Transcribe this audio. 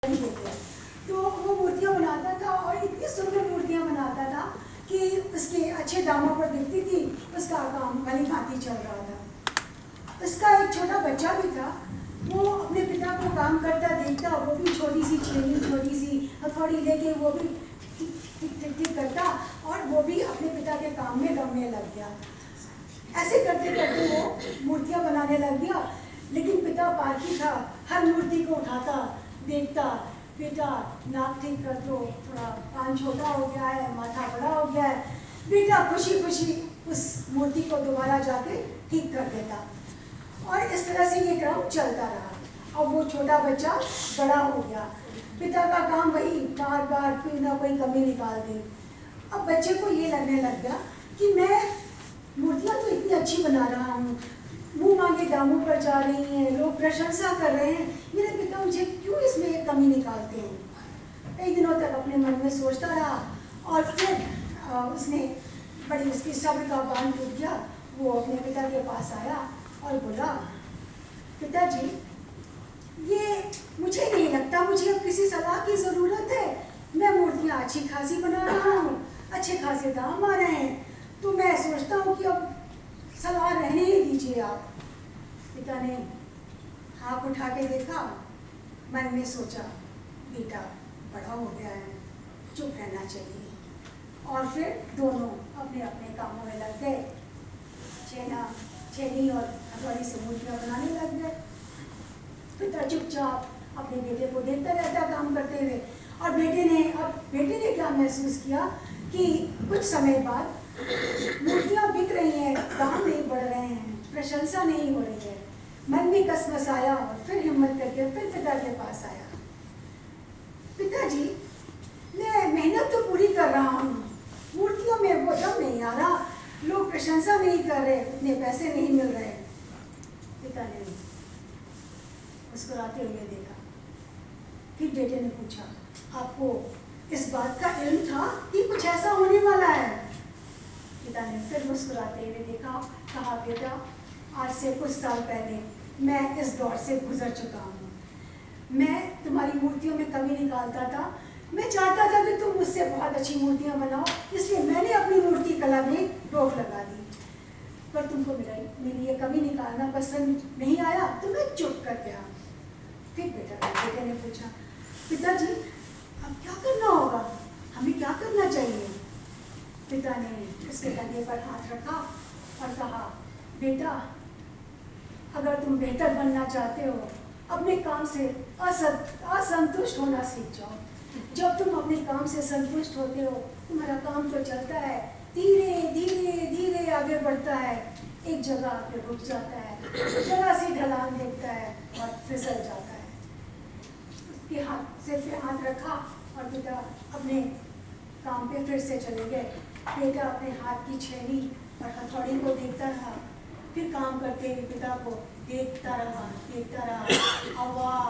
तो वो मूर्तियाँ बनाता था और इतनी सुंदर मूर्तियाँ बनाता था कि उसके अच्छे दामों पर बिकती थी। उसका काम भली भांति चल रहा था। उसका एक छोटा बच्चा भी था। वो अपने पिता को काम करता देखता, वो भी छोटी सी छेनी, छोटी सी हथौड़ी लेके वो भी टिक करता और वो भी अपने पिता के काम में गमने लग गया। ऐसे करते करते वो मूर्तियाँ बनाने लग गया। लेकिन पिता पारखी था, हर मूर्ति को उठाता, देखता, बेटा नाक ठीक कर दो, थोड़ा कान छोटा हो गया है, माथा बड़ा हो गया है। बेटा खुशी खुशी उस मूर्ति को दोबारा जाके ठीक कर देता और इस तरह से ये क्रम चलता रहा। और वो छोटा बच्चा बड़ा हो गया। पिता का काम वही बार बार कोई ना कोई कमी निकाल दे। अब बच्चे को ये लगने लग गया कि मैं मूर्तियाँ तो इतनी अच्छी बना रहा हूँ, मुंह मांगे दामों पर जा रही हैं, लोग प्रशंसा कर रहे हैं, मेरे पिता मुझे क्यों इसमें एक कमी निकालते हैं। कई दिनों तक अपने मन में सोचता रहा और फिर उसने बड़ी उसकी सब्र का बांध टूट गया। वो अपने पिता के पास आया और बोला, पिताजी ये मुझे नहीं लगता मुझे अब किसी सलाह की ज़रूरत है। मैं मूर्तियाँ अच्छी खासी बना रहा हूँ, अच्छे खासे दाम आ रहे हैं, तो मैं सोचता हूँ कि अब सलाह रहने ही दीजिए आप। पिता ने हाथ उठा के देखा, मन में सोचा बेटा बड़ा हो गया है, चुप रहना चाहिए। और फिर दोनों अपने अपने कामों में लग गए। छेनी और हथौड़ी से मूर्तियाँ बनाने लग गए। पिता चुपचाप अपने बेटे को देखता रहता काम करते हुए। और बेटे ने क्या महसूस किया कि कुछ समय बाद मूर्तियाँ बिक रही हैं, दाम नहीं बढ़ रहे हैं, प्रशंसा नहीं हो रही है। मन में कसमस आया और फिर हिम्मत करके फिर पिता के पास आया। पिताजी मैं मेहनत तो पूरी कर रहा हूँ, मूर्तियों में वो दम नहीं आ रहा, लोग प्रशंसा नहीं कर रहे, उतने पैसे नहीं मिल रहे। पिता ने मुस्कुराते हुए देखा। फिर बेटे ने पूछा, आपको इस बात का इल्म था कि कुछ ऐसा होने वाला है? पिता ने फिर मुस्कुराते हुए देखा, कहा बेटा आज से कुछ साल पहले मैं इस दौर से गुजर चुका हूँ। मैं तुम्हारी मूर्तियों में कमी निकालता था, मैं चाहता था कि तुम मुझसे बहुत अच्छी मूर्तियाँ बनाओ, इसलिए मैंने अपनी मूर्ति कला में रोक लगा दी। पर तुमको मेरी ये कमी निकालना पसंद नहीं आया तो मैं चुप कर गया। फिर बेटे ने पूछा, पिताजी अब क्या करना होगा, हमें क्या करना चाहिए? पिता ने उसके कंधे पर हाथ रखा और कहा, बेटा अगर तुम बेहतर बनना चाहते हो, अपने काम से असंतुष्ट होना सीख जाओ। जब तुम अपने काम से संतुष्ट होते हो, तुम्हारा काम तो चलता है, धीरे धीरे धीरे आगे बढ़ता है, एक जगह आके रुक जाता है, जरा सी ढलान देखता है और फिसल जाता है। उसके हाथ से फिर हाथ रखा और पिता अपने काम पे फिर से चले गए। बेटा अपने हाथ की छेनी और हथौड़ी को देखता रहा, फिर काम करते हुए पिता को देखता रहा। अब वाह